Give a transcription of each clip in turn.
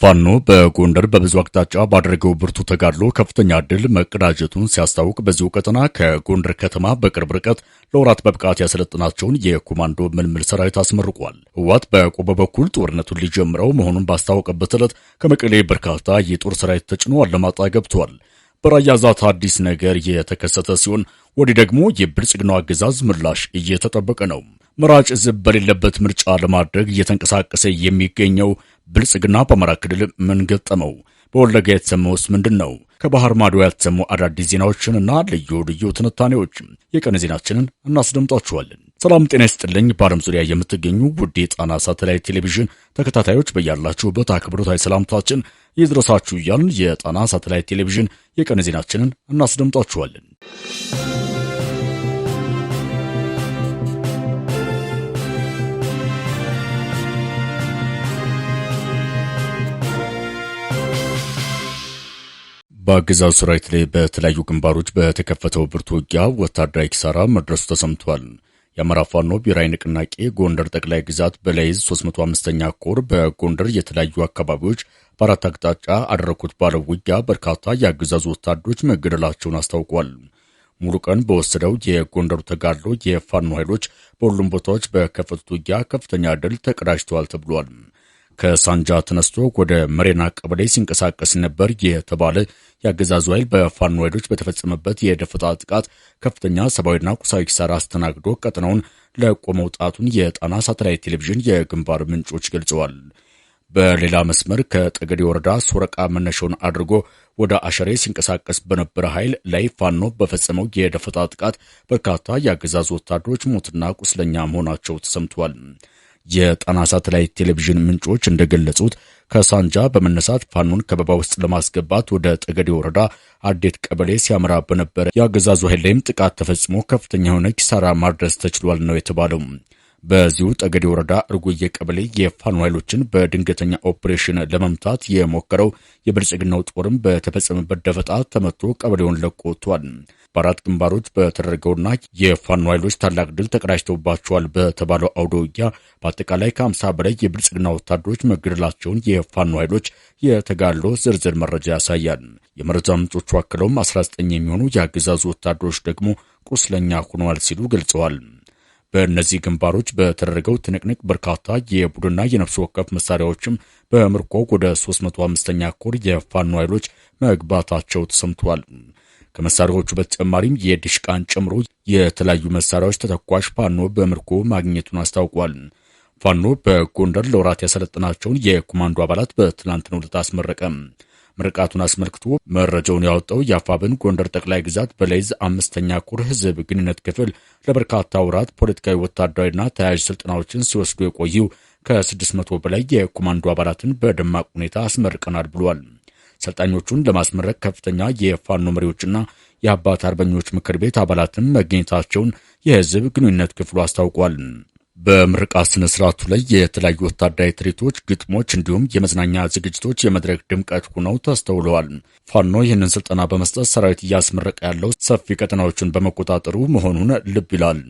ፋኖ በጎንደር በብዙ አቅጣጫ ባደረገው ብርቱ ተጋድሎ ከፍተኛ ድል መቀዳጀቱን ሲያስታውቅ በዚሁ ቀጠና ከጎንደር ከተማ በቅርብ ርቀት ለወራት በብቃት ያሰለጠናቸውን የኮማንዶ ምልምል ሰራዊት አስመርቋል። ህወሓት በቆቦ በኩል ጦርነቱን ሊጀምረው መሆኑን ባስታወቀበት ዕለት ከመቀሌ በርካታ የጦር ሰራዊት ተጭኖ አላማጣ ገብቷል። በራያ ዛታ አዲስ ነገር የተከሰተ ሲሆን ወዲህ ደግሞ የብልጽግናው አገዛዝ ምላሽ እየተጠበቀ ነው። መራጭ ህዝብ በሌለበት ምርጫ ለማድረግ እየተንቀሳቀሰ የሚገኘው ብልጽግና በአማራ ክልል ምን ገጠመው? በወለጋ የተሰማውስ ምንድን ነው? ከባህር ማዶ ያልተሰሙ አዳዲስ ዜናዎችንና ልዩ ትንታኔዎች የቀን ዜናችንን እናስደምጣችኋለን። ሰላም ጤና ይስጥልኝ። በዓለም ዙሪያ የምትገኙ ውድ የጣና ሳተላይት ቴሌቪዥን ተከታታዮች በያላችሁበት አክብሮታዊ ሰላምታችን ይድረሳችሁ እያልን የጣና ሳተላይት ቴሌቪዥን የቀን ዜናችንን እናስደምጣችኋለን። በአገዛዙ ሰራዊት ላይ በተለያዩ ግንባሮች በተከፈተው ብርቱ ውጊያ ወታደራዊ ኪሳራ መድረሱ ተሰምቷል። የአማራ ፋኖ ብሔራዊ ንቅናቄ ጎንደር ጠቅላይ ግዛት በላይዝ 305ኛ ኮር በጎንደር የተለያዩ አካባቢዎች በአራት አቅጣጫ አደረኩት ባለው ውጊያ በርካታ የአገዛዙ ወታደሮች መገደላቸውን አስታውቋል። ሙሉ ቀን በወሰደው የጎንደሩ ተጋድሎ የፋኖ ኃይሎች በሁሉም ቦታዎች በከፈቱት ውጊያ ከፍተኛ ድል ተቀዳጅተዋል ተብሏል። ከሳንጃ ተነስቶ ወደ መሬና ቀበሌ ሲንቀሳቀስ ነበር የተባለ የአገዛዙ ኃይል በፋኖ ኃይሎች በተፈጸመበት የደፈጣ ጥቃት ከፍተኛ ሰብአዊና ቁሳዊ ኪሳራ አስተናግዶ ቀጠናውን ለቆ መውጣቱን የጣና ሳተላይት ቴሌቪዥን የግንባር ምንጮች ገልጸዋል። በሌላ መስመር ከጠገዴ ወረዳ ሶረቃ መነሻውን አድርጎ ወደ አሸሬ ሲንቀሳቀስ በነበረ ኃይል ላይ ፋኖ በፈጸመው የደፈጣ ጥቃት በርካታ የአገዛዙ ወታደሮች ሞትና ቁስለኛ መሆናቸው ተሰምቷል። የጣና ሳተላይት ቴሌቪዥን ምንጮች እንደገለጹት ከሳንጃ በመነሳት ፋኖን ከበባ ውስጥ ለማስገባት ወደ ጠገዴ ወረዳ አዴት ቀበሌ ሲያመራ በነበረ የአገዛዙ ኃይል ላይም ጥቃት ተፈጽሞ ከፍተኛ የሆነ ኪሳራ ማድረስ ተችሏል ነው የተባለው። በዚሁ ጠገዴ ወረዳ እርጉዬ ቀበሌ የፋኖ ኃይሎችን በድንገተኛ ኦፕሬሽን ለመምታት የሞከረው የብልጽግናው ጦርም በተፈጸመበት ደፈጣ ተመቶ ቀበሌውን ለቆ ወጥቷል። በአራት ግንባሮች በተደረገውና የፋኖ ኃይሎች ታላቅ ድል ተቀዳጅተውባቸዋል በተባለው አውደ ውጊያ በአጠቃላይ ከ50 በላይ የብልጽግና ወታደሮች መገደላቸውን የፋኖ ኃይሎች የተጋድሎ ዝርዝር መረጃ ያሳያል። የመረጃ ምንጮቹ አክለውም 19 የሚሆኑ የአገዛዙ ወታደሮች ደግሞ ቁስለኛ ሆነዋል ሲሉ ገልጸዋል። በእነዚህ ግንባሮች በተደረገው ትንቅንቅ በርካታ የቡድንና የነፍስ ወከፍ መሳሪያዎችም በምርኮ ወደ 305ኛ ኮር የፋኖ ኃይሎች መግባታቸው ተሰምቷል። ከመሳሪያዎቹ በተጨማሪም የዲሽቃን ጨምሮ የተለያዩ መሳሪያዎች ተተኳሽ ፋኖ በምርኮ ማግኘቱን አስታውቋል። ፋኖ በጎንደር ለወራት ያሰለጠናቸውን የኮማንዶ አባላት በትናንትናው ዕለት አስመረቀ። ምርቃቱን አስመልክቶ መረጃውን ያወጣው የአፋብን ጎንደር ጠቅላይ ግዛት በላይዝ 5ኛ ኮር ህዝብ ግንኙነት ክፍል ለበርካታ ወራት ፖለቲካዊ፣ ወታደራዊና ተያያዥ ስልጠናዎችን ሲወስዱ የቆዩ ከ600 በላይ የኮማንዶ አባላትን በደማቅ ሁኔታ አስመርቀናል ብሏል። ሰልጣኞቹን ለማስመረቅ ከፍተኛ የፋኖ መሪዎችና የአባት አርበኞች ምክር ቤት አባላትም መገኘታቸውን የህዝብ ግንኙነት ክፍሉ አስታውቋል። በምርቃት ስነ ስርዓቱ ላይ የተለያዩ ወታደራዊ ትርኢቶች፣ ግጥሞች እንዲሁም የመዝናኛ ዝግጅቶች የመድረክ ድምቀት ሆነው ተስተውለዋል። ፋኖ ይህንን ስልጠና በመስጠት ሰራዊት እያስመረቀ ያለው ሰፊ ቀጠናዎችን በመቆጣጠሩ መሆኑን ልብ ይላል።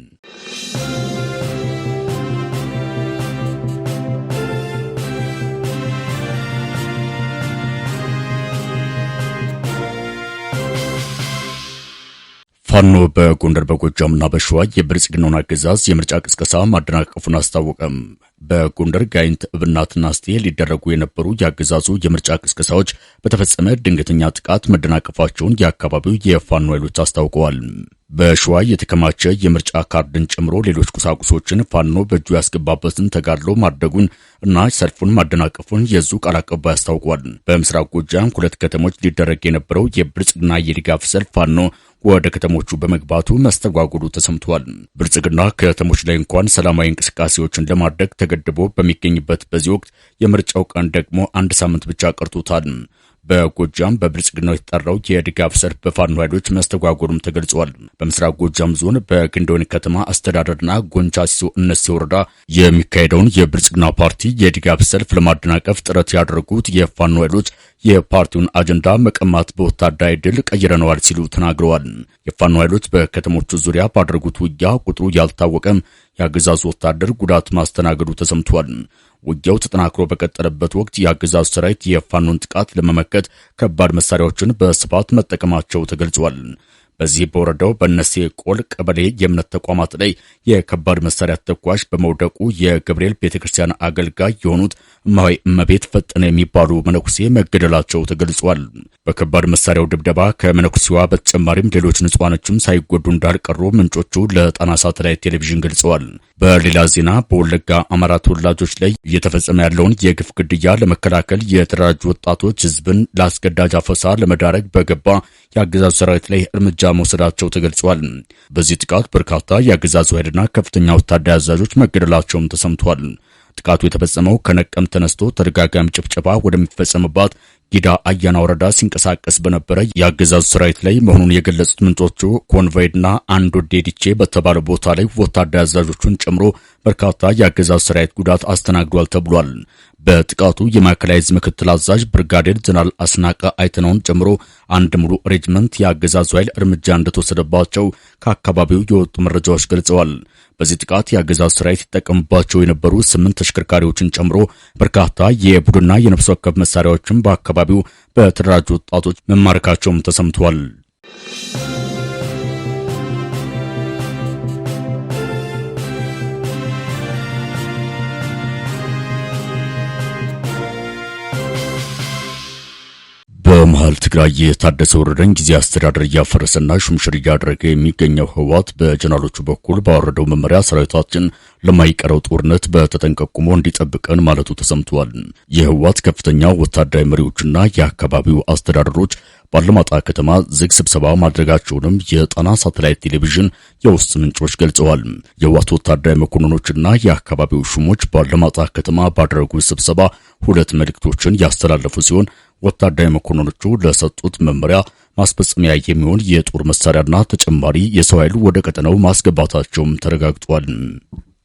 ፋኖ በጎንደር በጎጃምና በሸዋ የብልጽግናውን አገዛዝ የምርጫ ቅስቀሳ ማደናቀፉን አስታወቀም። በጎንደር ጋይንት፣ እብናትና እስቴ ሊደረጉ የነበሩ የአገዛዙ የምርጫ ቅስቀሳዎች በተፈጸመ ድንገተኛ ጥቃት መደናቀፋቸውን የአካባቢው የፋኖ ኃይሎች አስታውቀዋል። በሸዋ የተከማቸ የምርጫ ካርድን ጨምሮ ሌሎች ቁሳቁሶችን ፋኖ በእጁ ያስገባበትን ተጋድሎ ማድረጉን እና ሰልፉን ማደናቀፉን የዙ ቃል አቀባይ አስታውቋል። በምስራቅ ጎጃም 2 ከተሞች ሊደረግ የነበረው የብልጽግና የድጋፍ ሰልፍ ፋኖ ወደ ከተሞቹ በመግባቱ መስተጓጉሉ ተሰምቷል። ብልጽግና ከተሞች ላይ እንኳን ሰላማዊ እንቅስቃሴዎችን ለማድረግ ተገድቦ በሚገኝበት በዚህ ወቅት የምርጫው ቀን ደግሞ 1 ሳምንት ብቻ ቀርቶታል። በጎጃም በብልጽግናው የተጠራው የድጋፍ ሰልፍ በፋኖ ኃይሎች መስተጓጎሉም ተገልጿል። በምስራቅ ጎጃም ዞን በግንደወይን ከተማ አስተዳደርና ጎንቻ ሲሶ እነሴ ወረዳ የሚካሄደውን የብልጽግና ፓርቲ የድጋፍ ሰልፍ ለማደናቀፍ ጥረት ያደረጉት የፋኖ ኃይሎች የፓርቲውን አጀንዳ መቀማት በወታደራዊ ድል ቀይረነዋል ሲሉ ተናግረዋል። የፋኖ ኃይሎች በከተሞቹ ዙሪያ ባደረጉት ውጊያ ቁጥሩ ያልታወቀም የአገዛዙ ወታደር ጉዳት ማስተናገዱ ተሰምቷል። ውጊያው ተጠናክሮ በቀጠለበት ወቅት የአገዛዙ ሰራዊት የፋኖን ጥቃት ለመመከት ከባድ መሳሪያዎችን በስፋት መጠቀማቸው ተገልጿል። በዚህ በወረዳው በነሴ ቆል ቀበሌ የእምነት ተቋማት ላይ የከባድ መሳሪያ ተኳሽ በመውደቁ የገብርኤል ቤተክርስቲያን አገልጋይ የሆኑት እማሆይ እመቤት ፈጠነ የሚባሉ መነኩሴ መገደላቸው ተገልጿል። በከባድ መሳሪያው ድብደባ ከመነኩሴዋ በተጨማሪም ሌሎች ንጹሃኖችም ሳይጎዱ እንዳልቀሩ ምንጮቹ ለጣና ሳተላይት ቴሌቪዥን ገልጸዋል። በሌላ ዜና በወለጋ አማራ ተወላጆች ላይ እየተፈጸመ ያለውን የግፍ ግድያ ለመከላከል የተደራጁ ወጣቶች ህዝብን ለአስገዳጅ አፈሳ ለመዳረግ በገባ የአገዛዙ ሰራዊት ላይ እርምጃ መውሰዳቸው ተገልጿል። በዚህ ጥቃት በርካታ የአገዛዙ ኃይልና ከፍተኛ ወታደራዊ አዛዦች መገደላቸውም ተሰምቷል። ጥቃቱ የተፈጸመው ከነቀምት ተነስቶ ተደጋጋሚ ጭፍጨፋ ወደሚፈጸምባት ጊዳ አያና ወረዳ ሲንቀሳቀስ በነበረ የአገዛዙ ሰራዊት ላይ መሆኑን የገለጹት ምንጮቹ ኮንቮይና አንድ ዴዲቼ በተባለ ቦታ ላይ ወታደራዊ አዛዦቹን ጨምሮ በርካታ የአገዛዙ ሰራዊት ጉዳት አስተናግዷል ተብሏል። በጥቃቱ የማዕከላዊ ዕዝ ምክትል አዛዥ ብርጋዴር ጀነራል አስናቀ አይተነውን ጨምሮ አንድ ሙሉ ሬጅመንት የአገዛዙ ኃይል እርምጃ እንደተወሰደባቸው ከአካባቢው የወጡ መረጃዎች ገልጸዋል። በዚህ ጥቃት የአገዛዙ ሰራዊት ይጠቀምባቸው የነበሩ 8 ተሽከርካሪዎችን ጨምሮ በርካታ የቡድንና የነፍስ ወከፍ መሳሪያዎችን በአካባቢው በተደራጁ ወጣቶች መማረካቸውም ተሰምቷል። በመሃል ትግራይ የታደሰ ወረደን ጊዜ አስተዳደር እያፈረሰና ሹምሽር እያደረገ የሚገኘው ህወሓት በጀነራሎቹ በኩል ባወረደው መመሪያ ሰራዊታችን ለማይቀረው ጦርነት በተጠንቀቅ ቆሞ እንዲጠብቀን ማለቱ ተሰምቷል። የህወሓት ከፍተኛ ወታደራዊ መሪዎችና የአካባቢው አስተዳደሮች ባለማጣ ከተማ ዝግ ስብሰባ ማድረጋቸውንም የጣና ሳተላይት ቴሌቪዥን የውስጥ ምንጮች ገልጸዋል። የህወሓት ወታደራዊ መኮንኖችና የአካባቢው ሹሞች ባለማጣ ከተማ ባደረጉት ስብሰባ 2 መልእክቶችን ያስተላለፉ ሲሆን ወታደራዊ መኮንኖቹ ለሰጡት መመሪያ ማስፈጸሚያ የሚሆን የጦር መሳሪያና ተጨማሪ የሰው ኃይል ወደ ቀጠናው ማስገባታቸውም ተረጋግጧል።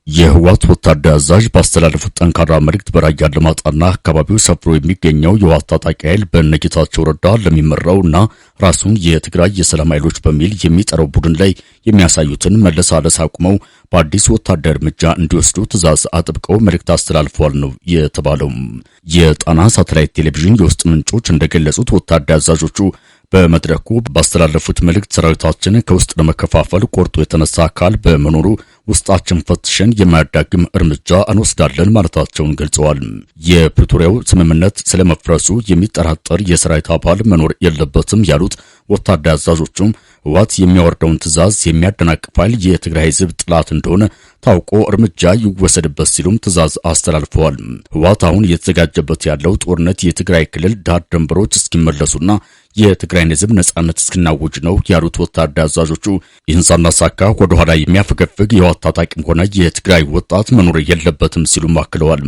የህወሓት ወታደራዊ አዛዥ ባስተላለፉት ጠንካራ መልእክት በራያ አላማጣና አካባቢው ሰፍሮ የሚገኘው የህወሓት ታጣቂ ኃይል በነጌታቸው ረዳ ለሚመራውና ራሱን የትግራይ የሰላም ኃይሎች በሚል የሚጠራው ቡድን ላይ የሚያሳዩትን መለሳለስ አቁመው በአዲስ ወታደራዊ እርምጃ እንዲወስዱ ትዕዛዝ አጥብቀው መልእክት አስተላልፈዋል ነው የተባለው። የጣና ሳተላይት ቴሌቪዥን የውስጥ ምንጮች እንደገለጹት ወታደራዊ አዛዦቹ በመድረኩ ባስተላለፉት መልእክት ሰራዊታችን ከውስጥ ለመከፋፈል ቆርጦ የተነሳ አካል በመኖሩ ውስጣችን ፈትሸን የማያዳግም እርምጃ እንወስዳለን ማለታቸውን ገልጸዋል። የፕሪቶሪያው ስምምነት ስለመፍረሱ የሚጠራጠር የሰራዊት አባል መኖር የለበትም ያሉት ወታደራዊ አዛዦቹም ህወሓት የሚያወርደውን ትዕዛዝ የሚያደናቅፍ ኃይል የትግራይ ህዝብ ጥላት እንደሆነ ታውቆ እርምጃ ይወሰድበት ሲሉም ትዕዛዝ አስተላልፈዋል። ህወሓት አሁን እየተዘጋጀበት ያለው ጦርነት የትግራይ ክልል ዳር ድንበሮች እስኪመለሱና የትግራይን ህዝብ ነጻነት እስክናውጅ ነው ያሉት ወታደራዊ አዛዦቹ ይህን ሳናሳካ ወደ ኋላ የሚያፈገፍግ የህወሓት ታጣቂም ሆነ የትግራይ ወጣት መኖር የለበትም ሲሉም አክለዋል።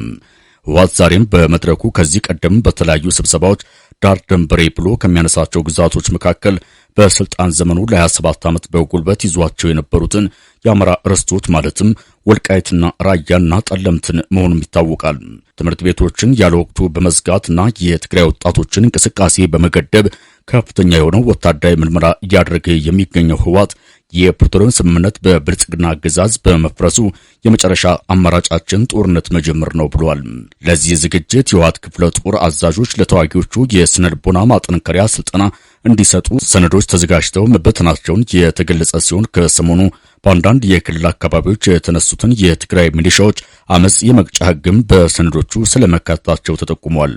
ህወሓት ዛሬም በመድረኩ ከዚህ ቀደም በተለያዩ ስብሰባዎች ዳር ድንበሬ ብሎ ከሚያነሳቸው ግዛቶች መካከል በስልጣን ዘመኑ ለ27 ዓመት በጉልበት ይዟቸው የነበሩትን የአማራ ርስቶች ማለትም ወልቃይትና ራያና ጠለምትን መሆኑም ይታወቃል። ትምህርት ቤቶችን ያለ ወቅቱ በመዝጋትና የትግራይ ወጣቶችን እንቅስቃሴ በመገደብ ከፍተኛ የሆነው ወታደራዊ ምልመላ እያደረገ የሚገኘው ህወሓት የፕሪቶሪያውን ስምምነት በብልጽግና አገዛዝ በመፍረሱ የመጨረሻ አማራጫችን ጦርነት መጀመር ነው ብሏል። ለዚህ ዝግጅት የህወሓት ክፍለ ጦር አዛዦች ለተዋጊዎቹ የስነ ልቦና ማጠንከሪያ ስልጠና እንዲሰጡ ሰነዶች ተዘጋጅተው መበተናቸውን የተገለጸ ሲሆን ከሰሞኑ በአንዳንድ የክልል አካባቢዎች የተነሱትን የትግራይ ሚሊሻዎች አመጽ የመቅጫ ህግም በሰነዶቹ ስለመካተታቸው ተጠቁሟል።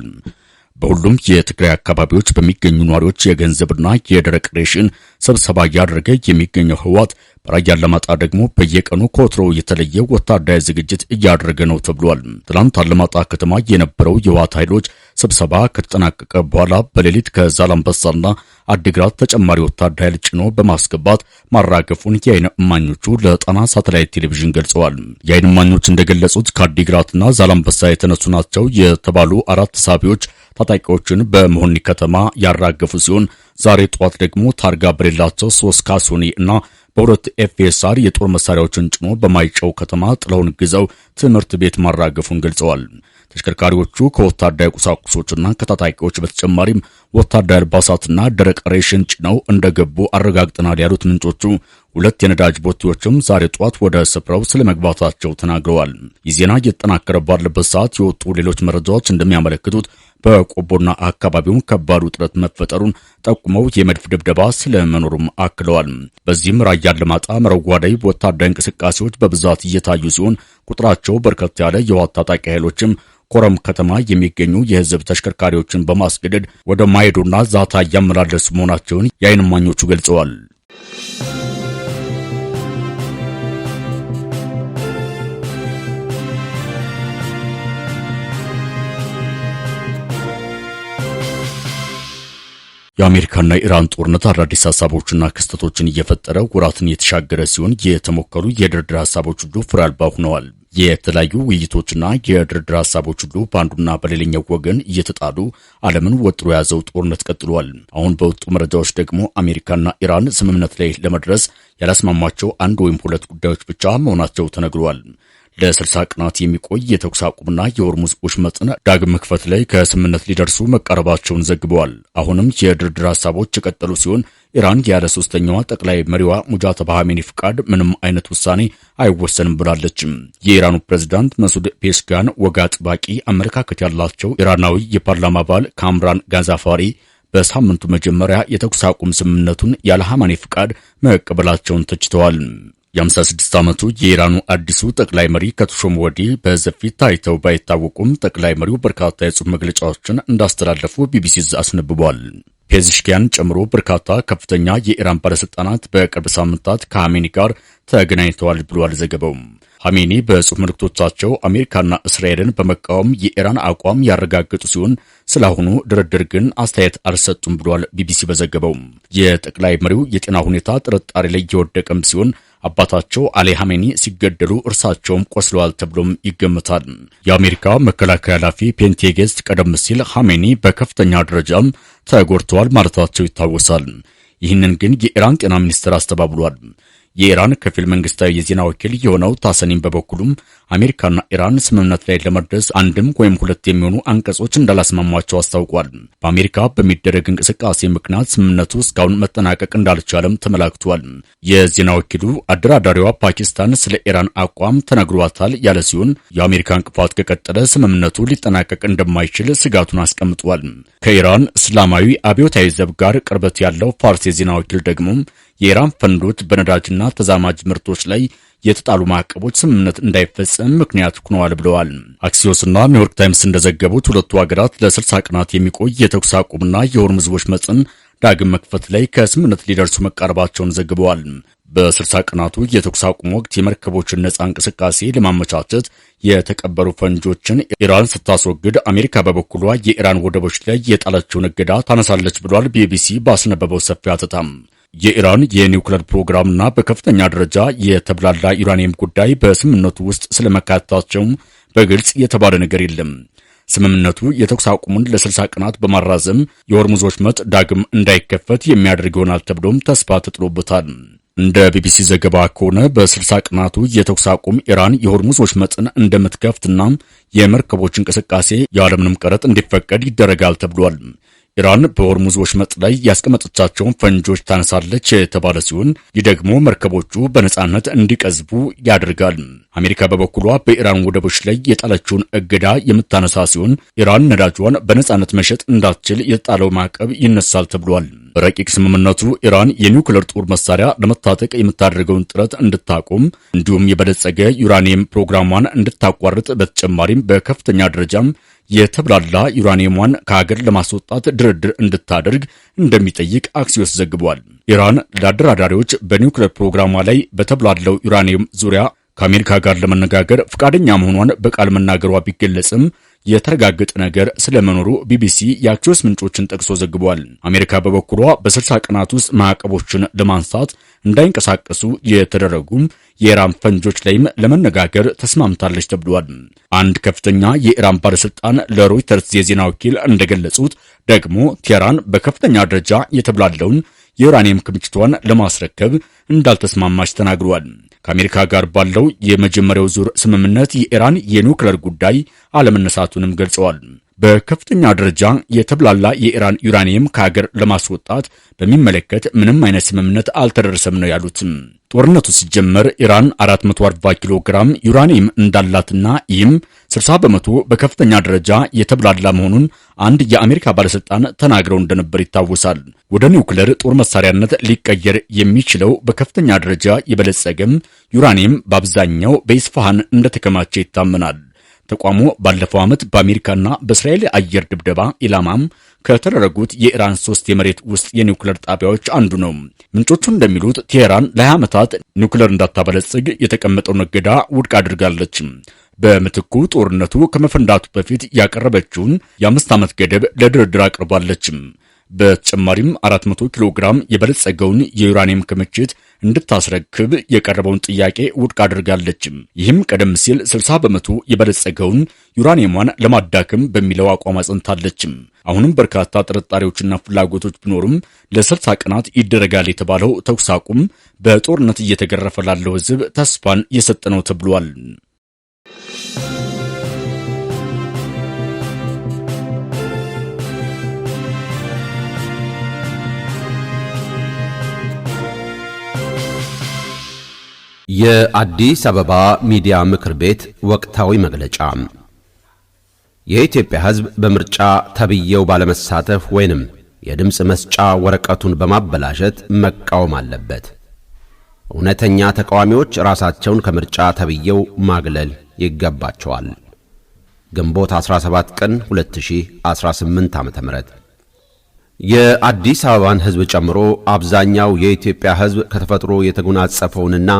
በሁሉም የትግራይ አካባቢዎች በሚገኙ ነዋሪዎች የገንዘብና የደረቅ ሬሽን ስብሰባ እያደረገ የሚገኘው ህወሓት በራያ አላማጣ ደግሞ በየቀኑ ከወትሮው የተለየ ወታደራዊ ዝግጅት እያደረገ ነው ተብሏል። ትናንት አላማጣ ከተማ የነበረው የህወሓት ኃይሎች ስብሰባ ከተጠናቀቀ በኋላ በሌሊት ከዛላምበሳና አዲግራት ተጨማሪ ወታደራዊ ኃይል ጭኖ በማስገባት ማራገፉን የዓይን እማኞቹ ለጣና ሳተላይት ቴሌቪዥን ገልጸዋል። የዓይን እማኞች እንደገለጹት ከአዲግራትና ዛላምበሳ የተነሱ ናቸው የተባሉ 4 ተሳቢዎች ታጣቂዎችን በመሆኒ ከተማ ያራገፉ ሲሆን ዛሬ ጠዋት ደግሞ ታርጋ በሌላቸው 3 ካሶኒ እና በ2 ኤፍኤስአር የጦር መሳሪያዎችን ጭኖ በማይጨው ከተማ ጥለውን ግዘው ትምህርት ቤት ማራገፉን ገልጸዋል። ተሽከርካሪዎቹ ከወታደራዊ ቁሳቁሶችና ከታጣቂዎች በተጨማሪም ወታደራዊ አልባሳትና ደረቅ ሬሽን ጭነው እንደገቡ አረጋግጠናል ያሉት ምንጮቹ 2 የነዳጅ ቦቴዎችም ዛሬ ጧት ወደ ስፍራው ስለመግባታቸው ተናግረዋል። ይህ ዜና እየተጠናከረ ባለበት ሰዓት የወጡ ሌሎች መረጃዎች እንደሚያመለክቱት በቆቦና አካባቢው ከባድ ውጥረት መፈጠሩን ጠቁመው የመድፍ ድብደባ ስለመኖሩም አክለዋል። በዚህም ራያ አላማጣ፣ መረዋዳይ ወታደራዊ እንቅስቃሴዎች በብዛት እየታዩ ሲሆን ቁጥራቸው በርከት ያለ የህወሓት ታጣቂ ኃይሎችም ኮረም ከተማ የሚገኙ የህዝብ ተሽከርካሪዎችን በማስገደድ ወደ ማይዶና ዛታ እያመላለሱ መሆናቸውን የዓይን እማኞቹ ገልጸዋል። የአሜሪካና ኢራን ጦርነት አዳዲስ ሐሳቦችና ክስተቶችን እየፈጠረ ወራትን የተሻገረ ሲሆን የተሞከሩ የድርድር ሐሳቦች ሁሉ ፍሬ አልባ ሆነዋል። የተለያዩ ውይይቶችና የድርድር ሐሳቦች ሁሉ በአንዱና በሌላኛው ወገን እየተጣሉ ዓለምን ወጥሮ የያዘው ጦርነት ቀጥሏል። አሁን በወጡ መረጃዎች ደግሞ አሜሪካና ኢራን ስምምነት ላይ ለመድረስ ያላስማማቸው 1 ወይም 2 ጉዳዮች ብቻ መሆናቸው ተነግሯል። ለ60 ቀናት የሚቆይ የተኩስ አቁምና የሆርሙዝ ወሽመጥን ዳግም መክፈት ላይ ከስምምነት ሊደርሱ መቃረባቸውን ዘግበዋል። አሁንም የድርድር ሐሳቦች የቀጠሉ ሲሆን ኢራን ያለ ሶስተኛዋ ጠቅላይ መሪዋ ሙጃተባ ኻሜኒ ፍቃድ ምንም አይነት ውሳኔ አይወሰንም ብላለች። የኢራኑ ፕሬዝዳንት መሱድ ፔስኪያን ወግ አጥባቂ አመለካከት ያላቸው ኢራናዊ የፓርላማ አባል ካምራን ጋዛፋሪ በሳምንቱ መጀመሪያ የተኩስ አቁም ስምምነቱን ያለ ኻሜኒ ፍቃድ መቀበላቸውን ተችተዋል። የ56 ዓመቱ የኢራኑ አዲሱ ጠቅላይ መሪ ከተሾሙ ወዲህ በሕዝብ ፊት ታይተው ባይታወቁም ጠቅላይ መሪው በርካታ የጽሑፍ መግለጫዎችን እንዳስተላለፉ ቢቢሲ አስነብቧል። ፔዝሽኪያን ጨምሮ በርካታ ከፍተኛ የኢራን ባለስልጣናት በቅርብ ሳምንታት ከኻሜኒ ጋር ተገናኝተዋል ብሏል ዘገባው። ኻሜኒ በጽሑፍ መልእክቶቻቸው አሜሪካና እስራኤልን በመቃወም የኢራን አቋም ያረጋገጡ ሲሆን ስለአሁኑ ድርድር ግን አስተያየት አልሰጡም ብሏል ቢቢሲ በዘገበው። የጠቅላይ መሪው የጤና ሁኔታ ጥርጣሬ ላይ እየወደቀም ሲሆን አባታቸው አሊ ኻሜኒ ሲገደሉ እርሳቸውም ቆስለዋል ተብሎም ይገመታል። የአሜሪካ መከላከያ ኃላፊ ፔንቴጌስት ቀደም ሲል ኻሜኒ በከፍተኛ ደረጃም ተጎድተዋል ማለታቸው ይታወሳል። ይህንን ግን የኢራን ጤና ሚኒስቴር አስተባብሏል። የኢራን ከፊል መንግስታዊ የዜና ወኪል የሆነው ታሰኒም በበኩሉም አሜሪካና ኢራን ስምምነት ላይ ለመድረስ 1 ወይም 2 የሚሆኑ አንቀጾች እንዳላስማማቸው አስታውቋል። በአሜሪካ በሚደረግ እንቅስቃሴ ምክንያት ስምምነቱ እስካሁን መጠናቀቅ እንዳልቻለም ተመላክቷል። የዜና ወኪሉ አደራዳሪዋ ፓኪስታን ስለ ኢራን አቋም ተነግሯታል ያለ ሲሆን የአሜሪካ እንቅፋት ከቀጠለ ስምምነቱ ሊጠናቀቅ እንደማይችል ስጋቱን አስቀምጧል። ከኢራን እስላማዊ አብዮታዊ ዘብ ጋር ቅርበት ያለው ፋርስ የዜና ወኪል ደግሞ የኢራን ፈንዶች በነዳጅና ተዛማጅ ምርቶች ላይ የተጣሉ ማዕቀቦች ስምምነት እንዳይፈጸም ምክንያት ሆነዋል ብለዋል። አክሲዮስና ኒውዮርክ ታይምስ እንደዘገቡት ሁለቱ ሀገራት ለ60 ቀናት የሚቆይ የተኩስ አቁምና የሆርሙዝ ወሽመጥን ዳግም መክፈት ላይ ከስምምነት ሊደርሱ መቃረባቸውን ዘግበዋል። በ60 ቀናቱ የተኩስ አቁም ወቅት የመርከቦችን ነጻ እንቅስቃሴ ለማመቻቸት የተቀበሩ ፈንጆችን ኢራን ስታስወግድ፣ አሜሪካ በበኩሏ የኢራን ወደቦች ላይ የጣለችውን እገዳ ታነሳለች ብሏል ቢቢሲ ባስነበበው ሰፊ አተታም። የኢራን የኒውክሌር ፕሮግራምና በከፍተኛ ደረጃ የተብላላ ዩራኒየም ጉዳይ በስምምነቱ ውስጥ ስለመካተታቸው በግልጽ የተባለ ነገር የለም። ስምምነቱ የተኩስ አቁሙን ለ60 ቀናት በማራዘም የሆርሙዝ ወሽመጥ ዳግም እንዳይከፈት የሚያደርግ ይሆናል ተብሎም ተስፋ ተጥሎበታል። እንደ ቢቢሲ ዘገባ ከሆነ በ60 ቀናቱ የተኩስ አቁም ኢራን የሆርሙዝ ወሽመጥን እንደምትከፍትና የመርከቦች እንቅስቃሴ ያለምንም ቀረጥ እንዲፈቀድ ይደረጋል ተብሏል። ኢራን በሆርሙዝ ወሽመጥ ላይ ያስቀመጠቻቸውን ፈንጆች ታነሳለች የተባለ ሲሆን ይህ ደግሞ መርከቦቹ በነጻነት እንዲቀዝቡ ያደርጋል። አሜሪካ በበኩሏ በኢራን ወደቦች ላይ የጣለችውን እገዳ የምታነሳ ሲሆን ኢራን ነዳጇን በነጻነት መሸጥ እንዳትችል የተጣለው ማዕቀብ ይነሳል ተብሏል። ረቂቅ ስምምነቱ ኢራን የኒውክሌር ጦር መሳሪያ ለመታጠቅ የምታደርገውን ጥረት እንድታቆም እንዲሁም የበለጸገ ዩራኒየም ፕሮግራሟን እንድታቋርጥ በተጨማሪም በከፍተኛ ደረጃም የተብላላ ዩራኒየሟን ከሀገር ለማስወጣት ድርድር እንድታደርግ እንደሚጠይቅ አክሲዮስ ዘግቧል። ኢራን ለአደራዳሪዎች በኒውክሌር ፕሮግራሟ ላይ በተብላላው ዩራኒየም ዙሪያ ከአሜሪካ ጋር ለመነጋገር ፈቃደኛ መሆኗን በቃል መናገሯ ቢገለጽም የተረጋገጠ ነገር ስለመኖሩ ቢቢሲ የአክሲዮስ ምንጮችን ጠቅሶ ዘግቧል። አሜሪካ በበኩሏ በ60 ቀናት ውስጥ ማዕቀቦችን ለማንሳት እንዳይንቀሳቀሱ የተደረጉም የኢራን ፈንጆች ላይም ለመነጋገር ተስማምታለች ተብሏል። አንድ ከፍተኛ የኢራን ባለስልጣን ለሮይተርስ የዜና ወኪል እንደገለጹት ደግሞ ቴህራን በከፍተኛ ደረጃ የተብላለውን የዩራኒየም ክምችቷን ለማስረከብ እንዳልተስማማች ተናግሯል። ከአሜሪካ ጋር ባለው የመጀመሪያው ዙር ስምምነት የኢራን የኒውክሌር ጉዳይ አለመነሳቱንም ገልጸዋል። በከፍተኛ ደረጃ የተብላላ የኢራን ዩራኒየም ከሀገር ለማስወጣት በሚመለከት ምንም አይነት ስምምነት አልተደረሰም ነው ያሉት። ጦርነቱ ሲጀመር ኢራን 440 ኪሎ ግራም ዩራኒየም እንዳላትና ይህም 60 በመቶ በከፍተኛ ደረጃ የተብላላ መሆኑን አንድ የአሜሪካ ባለስልጣን ተናግረው እንደነበር ይታወሳል። ወደ ኒውክሌር ጦር መሳሪያነት ሊቀየር የሚችለው በከፍተኛ ደረጃ የበለጸገም ዩራኒየም በአብዛኛው በኢስፋሃን እንደተከማቸ ይታመናል። ተቋሙ ባለፈው ዓመት በአሜሪካና በእስራኤል አየር ድብደባ ኢላማም ከተደረጉት የኢራን 3 የመሬት ውስጥ የኒውክሌር ጣቢያዎች አንዱ ነው። ምንጮቹ እንደሚሉት ቴህራን ለ20 ዓመታት ኒውክሌር እንዳታበለጽግ የተቀመጠውን እገዳ ውድቅ አድርጋለች። በምትኩ ጦርነቱ ከመፈንዳቱ በፊት ያቀረበችውን የ5 ዓመት ገደብ ለድርድር አቅርባለች። በተጨማሪም 400 ኪሎ ግራም የበለጸገውን የዩራኒየም ክምችት እንድታስረክብ የቀረበውን ጥያቄ ውድቅ አድርጋለች። ይህም ቀደም ሲል 60 በመቶ የበለጸገውን ዩራኒየሟን ለማዳከም በሚለው አቋም አጽንታለች። አሁንም በርካታ ጥርጣሬዎችና ፍላጎቶች ቢኖሩም ለ60 ቀናት ይደረጋል የተባለው ተኩስ አቁም በጦርነት እየተገረፈ ላለው ሕዝብ ተስፋን የሰጠ ነው ተብሏል። የአዲስ አበባ ሚዲያ ምክር ቤት ወቅታዊ መግለጫ። የኢትዮጵያ ሕዝብ በምርጫ ተብየው ባለመሳተፍ ወይንም የድምጽ መስጫ ወረቀቱን በማበላሸት መቃወም አለበት። እውነተኛ ተቃዋሚዎች ራሳቸውን ከምርጫ ተብየው ማግለል ይገባቸዋል። ግንቦት 17 ቀን 2018 ዓ.ም። የአዲስ አበባን ሕዝብ ጨምሮ አብዛኛው የኢትዮጵያ ሕዝብ ከተፈጥሮ የተጎናጸፈውንና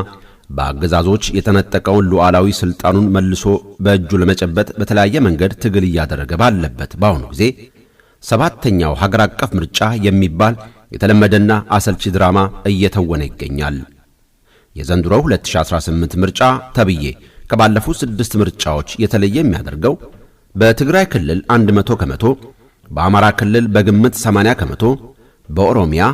በአገዛዞች የተነጠቀውን ሉዓላዊ ስልጣኑን መልሶ በእጁ ለመጨበጥ በተለያየ መንገድ ትግል እያደረገ ባለበት በአሁኑ ጊዜ ሰባተኛው ሀገር አቀፍ ምርጫ የሚባል የተለመደና አሰልቺ ድራማ እየተወነ ይገኛል። የዘንድሮው 2018 ምርጫ ተብዬ ከባለፉት 6 ምርጫዎች የተለየ የሚያደርገው በትግራይ ክልል 100 ከመቶ፣ በአማራ ክልል በግምት 80 ከመቶ፣ በኦሮሚያ፣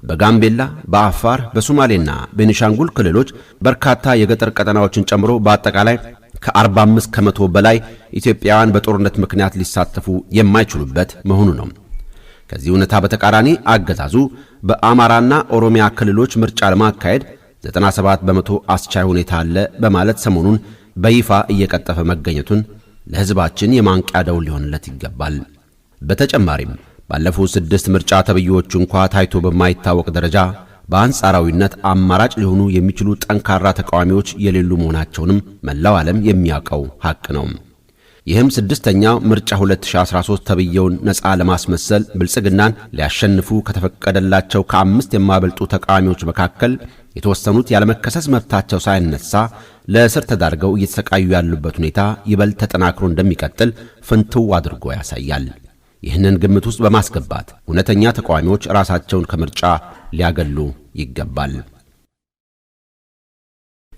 በጋምቤላ፣ በአፋር፣ በሶማሌና በቤኒሻንጉል ክልሎች በርካታ የገጠር ቀጠናዎችን ጨምሮ በአጠቃላይ ከ45 ከመቶ በላይ ኢትዮጵያውያን በጦርነት ምክንያት ሊሳተፉ የማይችሉበት መሆኑ ነው። ከዚህ እውነታ በተቃራኒ አገዛዙ በአማራና ኦሮሚያ ክልሎች ምርጫ ለማካሄድ 97 በመቶ አስቻይ ሁኔታ አለ በማለት ሰሞኑን በይፋ እየቀጠፈ መገኘቱን ለሕዝባችን የማንቂያ ደውል ሊሆንለት ይገባል። በተጨማሪም ባለፉት 6 ምርጫ ተብዮች እንኳ ታይቶ በማይታወቅ ደረጃ በአንጻራዊነት አማራጭ ሊሆኑ የሚችሉ ጠንካራ ተቃዋሚዎች የሌሉ መሆናቸውንም መላው ዓለም የሚያውቀው ሐቅ ነው። ይህም 6ኛው ምርጫ 2013 ተብየውን ነፃ ለማስመሰል ብልጽግናን ሊያሸንፉ ከተፈቀደላቸው ከ5 የማይበልጡ ተቃዋሚዎች መካከል የተወሰኑት ያለመከሰስ መብታቸው ሳይነሳ ለእስር ተዳርገው እየተሰቃዩ ያሉበት ሁኔታ ይበልጥ ተጠናክሮ እንደሚቀጥል ፍንትው አድርጎ ያሳያል። ይህንን ግምት ውስጥ በማስገባት እውነተኛ ተቃዋሚዎች ራሳቸውን ከምርጫ ሊያገሉ ይገባል።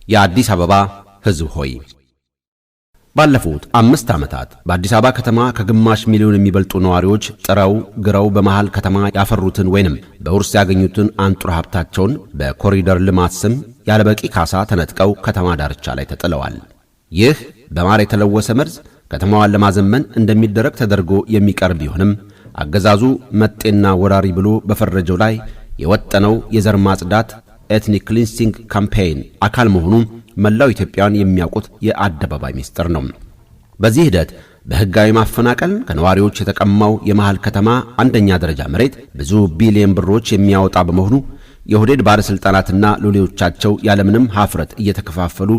የአዲስ አበባ ሕዝብ ሆይ ባለፉት 5 ዓመታት በአዲስ አበባ ከተማ ከግማሽ ሚሊዮን የሚበልጡ ነዋሪዎች ጥረው ግረው በመሃል ከተማ ያፈሩትን ወይንም በውርስ ያገኙትን አንጡራ ሀብታቸውን በኮሪደር ልማት ስም ያለበቂ ካሳ ተነጥቀው ከተማ ዳርቻ ላይ ተጥለዋል። ይህ በማር የተለወሰ መርዝ ከተማዋን ለማዘመን እንደሚደረግ ተደርጎ የሚቀርብ ቢሆንም አገዛዙ መጤና ወራሪ ብሎ በፈረጀው ላይ የወጠነው የዘር ማጽዳት ኤትኒክ ክሊንሲንግ ካምፔይን አካል መሆኑ መላው ኢትዮጵያን የሚያውቁት የአደባባይ ሚስጥር ነው። በዚህ ሂደት በሕጋዊ ማፈናቀል ከነዋሪዎች የተቀማው የመሃል ከተማ አንደኛ ደረጃ መሬት ብዙ ቢሊዮን ብሮች የሚያወጣ በመሆኑ የኦህዴድ ባለስልጣናትና ሎሌዎቻቸው ያለምንም ሀፍረት እየተከፋፈሉ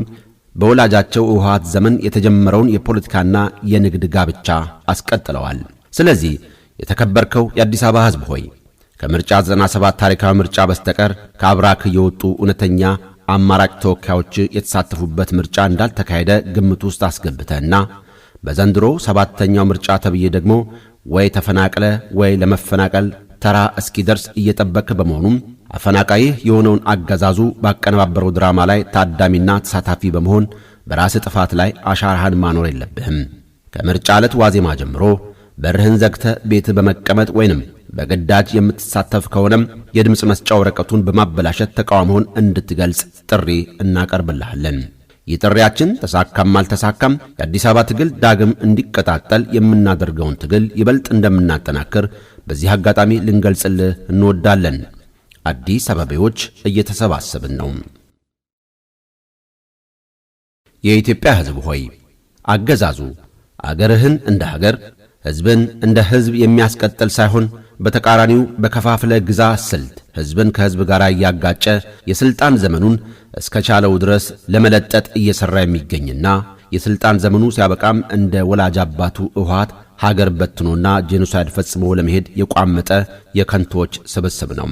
በወላጃቸው ውሃት ዘመን የተጀመረውን የፖለቲካና የንግድ ጋብቻ አስቀጥለዋል። ስለዚህ የተከበርከው የአዲስ አበባ ሕዝብ ሆይ ከምርጫ 97 ታሪካዊ ምርጫ በስተቀር ከአብራክ የወጡ እውነተኛ አማራጭ ተወካዮች የተሳተፉበት ምርጫ እንዳልተካሄደ ግምት ውስጥ አስገብተና በዘንድሮ 7ኛው ምርጫ ተብዬ ደግሞ ወይ ተፈናቅለ ወይ ለመፈናቀል ተራ እስኪደርስ እየጠበቅ በመሆኑም አፈናቃይህ የሆነውን አገዛዙ ባቀነባበረው ድራማ ላይ ታዳሚና ተሳታፊ በመሆን በራስ ጥፋት ላይ አሻራህን ማኖር የለብህም። ከምርጫ ዕለት ዋዜማ ጀምሮ በርህን ዘግተ ቤት በመቀመጥ ወይንም በግዳጅ የምትሳተፍ ከሆነም የድምጽ መስጫ ወረቀቱን በማበላሸት ተቃውሞውን እንድትገልጽ ጥሪ እናቀርብልሃለን። የጥሪያችን ተሳካም አልተሳካም የአዲስ አበባ ትግል ዳግም እንዲቀጣጠል የምናደርገውን ትግል ይበልጥ እንደምናጠናክር በዚህ አጋጣሚ ልንገልጽልህ እንወዳለን። አዲስ አበባዎች እየተሰባሰብን ነው። የኢትዮጵያ ሕዝብ ሆይ አገዛዙ አገርህን እንደ ሀገር ሕዝብን እንደ ሕዝብ የሚያስቀጥል ሳይሆን በተቃራኒው በከፋፍለ ግዛ ስልት ሕዝብን ከሕዝብ ጋር እያጋጨ የሥልጣን ዘመኑን እስከቻለው ድረስ ለመለጠጥ እየሠራ የሚገኝና የሥልጣን ዘመኑ ሲያበቃም እንደ ወላጅ አባቱ ሕወሓት ሀገር በትኖና ጄኖሳይድ ፈጽሞ ለመሄድ የቋመጠ የከንቶች ስብስብ ነው።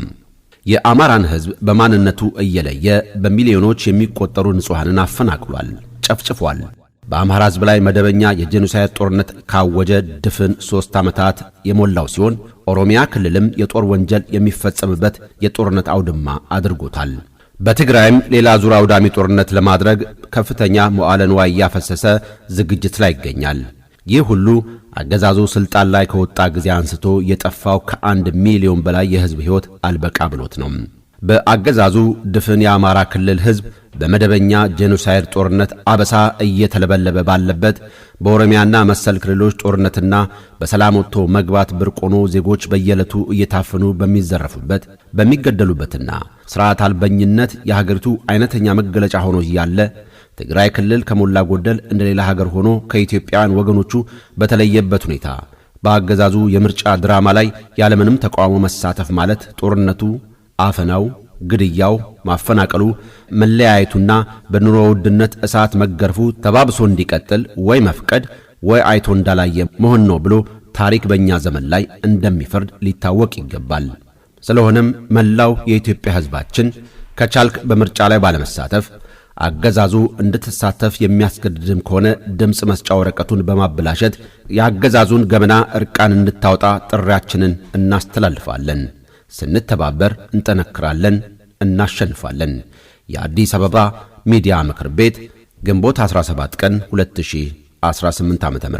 የአማራን ሕዝብ በማንነቱ እየለየ በሚሊዮኖች የሚቆጠሩ ንጹሐንን አፈናቅሏል፣ ጨፍጭፏል። በአማራ ሕዝብ ላይ መደበኛ የጄኖሳይድ ጦርነት ካወጀ ድፍን 3 ዓመታት የሞላው ሲሆን ኦሮሚያ ክልልም የጦር ወንጀል የሚፈጸምበት የጦርነት አውድማ አድርጎታል። በትግራይም ሌላ ዙር አውዳሚ ጦርነት ለማድረግ ከፍተኛ መዋዕለ ንዋይ ያፈሰሰ ዝግጅት ላይ ይገኛል። ይህ ሁሉ አገዛዙ ስልጣን ላይ ከወጣ ጊዜ አንስቶ የጠፋው ከ1 ሚሊዮን በላይ የሕዝብ ሕይወት አልበቃ ብሎት ነው። በአገዛዙ ድፍን የአማራ ክልል ሕዝብ በመደበኛ ጄኖሳይድ ጦርነት አበሳ እየተለበለበ ባለበት በኦሮሚያና መሰል ክልሎች ጦርነትና በሰላም ወጥቶ መግባት ብርቅ ሆኖ ዜጎች በየዕለቱ እየታፈኑ በሚዘረፉበት በሚገደሉበትና ሥርዓት አልበኝነት የሀገሪቱ አይነተኛ መገለጫ ሆኖ እያለ ትግራይ ክልል ከሞላ ጎደል እንደ ሌላ ሀገር ሆኖ ከኢትዮጵያውያን ወገኖቹ በተለየበት ሁኔታ በአገዛዙ የምርጫ ድራማ ላይ ያለምንም ተቃውሞ መሳተፍ ማለት ጦርነቱ፣ አፈናው፣ ግድያው፣ ማፈናቀሉ፣ መለያየቱና በኑሮ ውድነት እሳት መገርፉ ተባብሶ እንዲቀጥል ወይ መፍቀድ ወይ አይቶ እንዳላየ መሆን ነው ብሎ ታሪክ በእኛ ዘመን ላይ እንደሚፈርድ ሊታወቅ ይገባል። ስለሆነም መላው የኢትዮጵያ ሕዝባችን ከቻልክ በምርጫ ላይ ባለመሳተፍ አገዛዙ እንድትሳተፍ የሚያስገድድም ከሆነ ድምፅ መስጫ ወረቀቱን በማበላሸት የአገዛዙን ገመና እርቃን እንድታወጣ ጥሪያችንን እናስተላልፋለን። ስንተባበር እንጠነክራለን፣ እናሸንፋለን። የአዲስ አበባ ሚዲያ ምክር ቤት ግንቦት 17 ቀን 2018 ዓ.ም